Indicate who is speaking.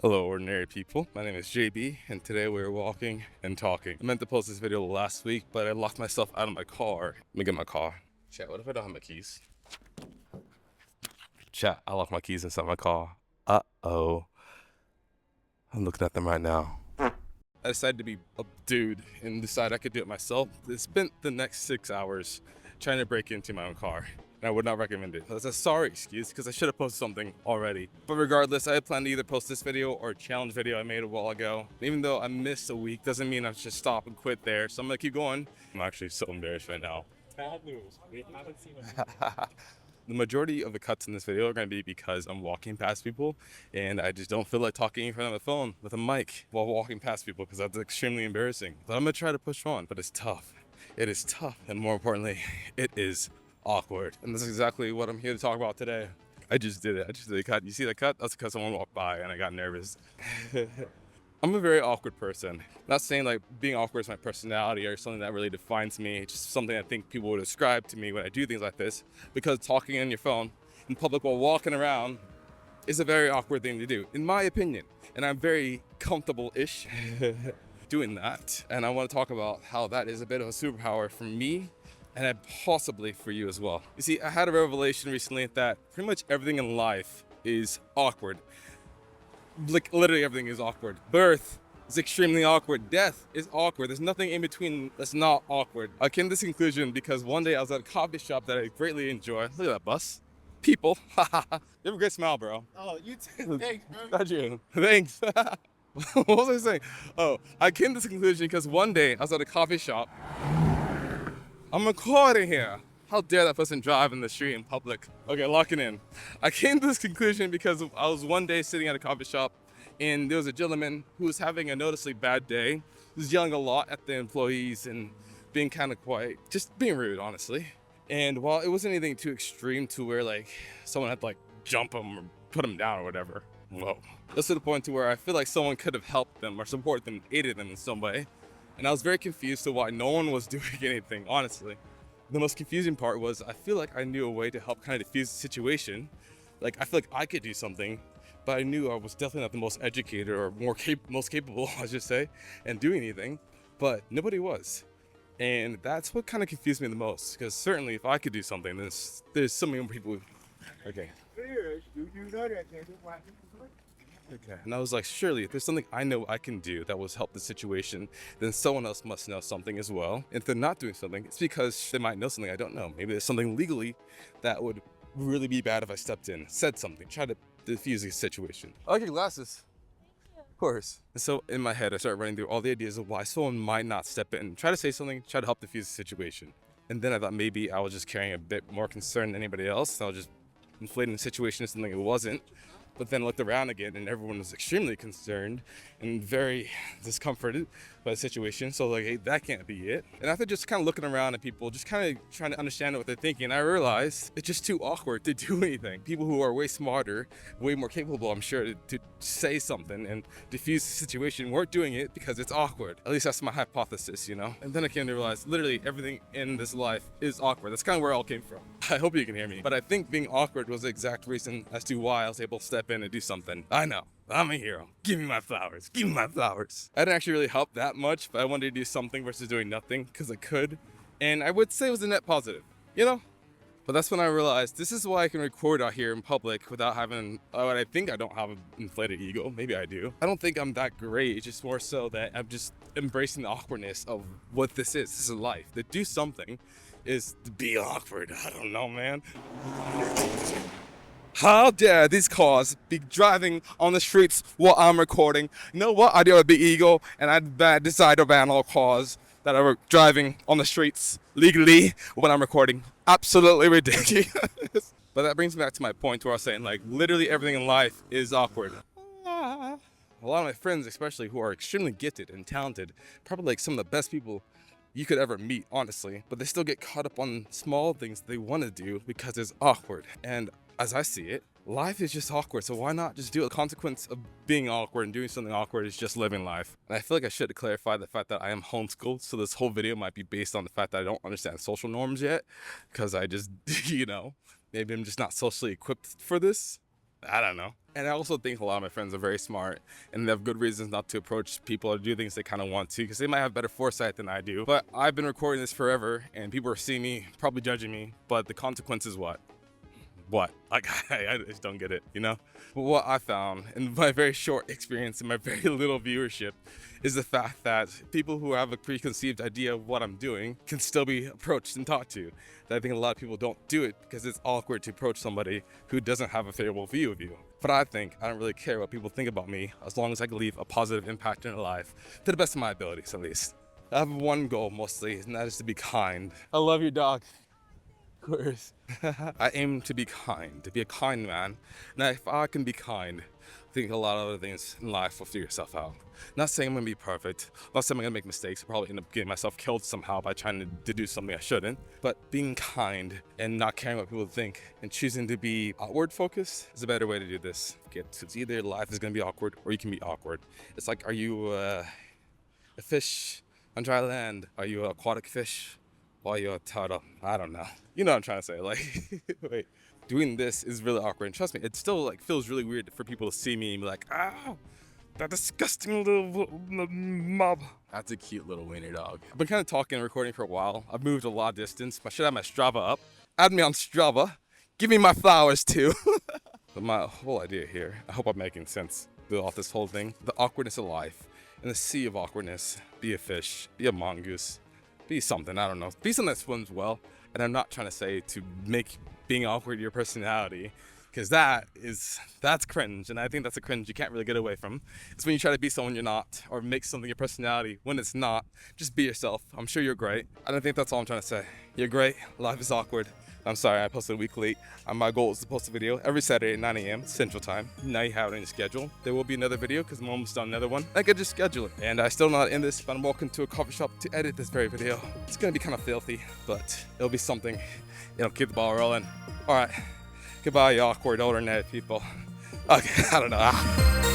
Speaker 1: Hello, ordinary people. My name is JB, and today we're walking and talking. I meant to post this video last week, but I locked myself out of my car. Let me get my car. Chat, what if I don't have my keys? Chat, I locked my keys inside my car. Uh-oh. I'm looking at them right now. I decided to be a dude and decide I could do it myself. I spent the next 6 hours trying to break into my own car. And I would not recommend it. That's a sorry excuse because I should have posted something already. But regardless, I had planned to either post this video or a challenge video I made a while ago. Even though I missed a week, doesn't mean I should stop and quit there. So I'm gonna keep going. I'm actually so embarrassed right now.
Speaker 2: Bad news. We haven't seen it.
Speaker 1: The majority of the cuts in this video are going to be because I'm walking past people and I just don't feel like talking in front of a phone with a mic while walking past people because that's extremely embarrassing. But I'm going to try to push on, but it's tough. It is tough, and more importantly, it is awkward. And that's exactly what I'm here to talk about today. I just did it. I just did a cut. You see the cut? That's because someone walked by and I got nervous. I'm a very awkward person. Not saying like being awkward is my personality or something that really defines me. It's just something I think people would ascribe to me when I do things like this. Because talking on your phone in public while walking around is a very awkward thing to do, in my opinion. And I'm very comfortable-ish doing that. And I want to talk about how that is a bit of a superpower for me and possibly for you as well. You see, I had a revelation recently that pretty much everything in life is awkward. Like literally everything is awkward. Birth is extremely awkward. Death is awkward. There's nothing in between that's not awkward. I came to this conclusion because one day I was at a coffee shop that I greatly enjoy. Look at that bus. People. You have a great smile, bro.
Speaker 2: Oh, you too. Thanks, bro.
Speaker 1: Got you. Thanks. What was I saying? Oh, I came to this conclusion because one day I was at a coffee shop. I'm recording here. How dare that person drive in the street in public? Okay, locking in. I came to this conclusion because I was one day sitting at a coffee shop and there was a gentleman who was having a noticeably bad day. He was yelling a lot at the employees and being kind of quiet, just being rude, honestly. And while it wasn't anything too extreme to where like someone had to like jump him or put him down or whatever. Whoa. That's to the point to where I feel like someone could have helped them or supported them, aided them in some way. And I was very confused to why no one was doing anything, honestly. The most confusing part was I feel like I knew a way to help kind of diffuse the situation. Like I feel like I could do something, but I knew I was definitely not the most educated or most capable, I should say, and doing anything. But nobody was, and that's what kind of confused me the most. Because certainly, if I could do something, there's so many more people. Okay. Okay. And I was like, surely, if there's something I know I can do that will help the situation, then someone else must know something as well. And if they're not doing something, it's because they might know something I don't know. Maybe there's something legally that would really be bad if I stepped in, said something, tried to diffuse the situation. I like your glasses. Of course. And so in my head, I started running through all the ideas of why someone might not step in, try to say something, try to help diffuse the situation. And then I thought maybe I was just carrying a bit more concern than anybody else. I was just inflating the situation to something it wasn't. But then I looked around again and everyone was extremely concerned and very discomforted by the situation. So like, hey, that can't be it. And after just kind of looking around at people, just kind of trying to understand what they're thinking, I realized it's just too awkward to do anything. People who are way smarter, way more capable, I'm sure, to say something and diffuse the situation weren't doing it because it's awkward. At least that's my hypothesis, you know? And then I came to realize literally everything in this life is awkward. That's kind of where it all came from. I hope you can hear me. But I think being awkward was the exact reason as to why I was able to step in and do something. I know. I'm a hero. Give me my flowers. Give me my flowers. I didn't actually really help that much, but I wanted to do something versus doing nothing because I could. And I would say it was a net positive, you know? But that's when I realized this is why I can record out here in public without having, I think I don't have an inflated ego. Maybe I do. I don't think I'm that great. It's just more so that I'm just embracing the awkwardness of what this is. This is life. To do something is to be awkward. I don't know, man. How dare these cars be driving on the streets while I'm recording? You know what? I do have a big ego, and I decide to ban all cars that are driving on the streets legally when I'm recording. Absolutely ridiculous. But that brings me back to my point where I was saying, like, literally everything in life is awkward. A lot of my friends, especially who are extremely gifted and talented, probably like some of the best people you could ever meet, honestly, but they still get caught up on small things they want to do because it's awkward. And as I see it, life is just awkward, so why not just do a consequence of being awkward, and doing something awkward is just living life. And I feel like I should clarify the fact that I am homeschooled, so this whole video might be based on the fact that I don't understand social norms yet, because I just, you know, maybe I'm just not socially equipped for this. I don't know. And I also think a lot of my friends are very smart and they have good reasons not to approach people or do things they kind of want to because they might have better foresight than I do. But I've been recording this forever and people are seeing me, probably judging me, but the consequence is what? What? Like, I just don't get it, you know? But what I found in my very short experience and my very little viewership is the fact that people who have a preconceived idea of what I'm doing can still be approached and talked to. I think a lot of people don't do it because it's awkward to approach somebody who doesn't have a favorable view of you. But I think I don't really care what people think about me as long as I can leave a positive impact in their life, to the best of my abilities at least. I have one goal mostly, and that is to be kind. I love your dog. Of course. I aim to be kind, to be a kind man. Now, if I can be kind, I think a lot of other things in life will figure yourself out. Not saying I'm gonna be perfect, not saying I'm gonna make mistakes, I'll probably end up getting myself killed somehow by trying to do something I shouldn't. But being kind and not caring what people think and choosing to be outward focused is a better way to do this. It's either life is gonna be awkward or you can be awkward. It's like, are you a fish on dry land? Are you an aquatic fish? Or you're a turtle? I don't know. You know what I'm trying to say, like, wait. Doing this is really awkward, and trust me, it still like feels really weird for people to see me and be like, ah, that disgusting little mob. That's a cute little wiener dog. I've been kind of talking and recording for a while. I've moved a lot of distance. I should have my Strava up. Add me on Strava. Give me my flowers too. But my whole idea here, I hope I'm making sense throughout this whole thing. The awkwardness of life, in the sea of awkwardness, be a fish, be a mongoose, be something, I don't know. Be something that swims well. And I'm not trying to say to make being awkward your personality, because that's cringe. And I think that's a cringe you can't really get away from. It's when you try to be someone you're not or make something your personality when it's not. Just be yourself. I'm sure you're great. I don't think that's all I'm trying to say. You're great. Life is awkward. I'm sorry, I posted a week late. My goal is to post a video every Saturday at 9 a.m. Central Time. Now you have it on your schedule. There will be another video because I'm almost done another one. I could just schedule it. And I still know how to end this, but I'm walking to a coffee shop to edit this very video. It's gonna be kind of filthy, but it'll be something. Keep the ball rolling. All right, goodbye, you awkward internet people. Okay, I don't know.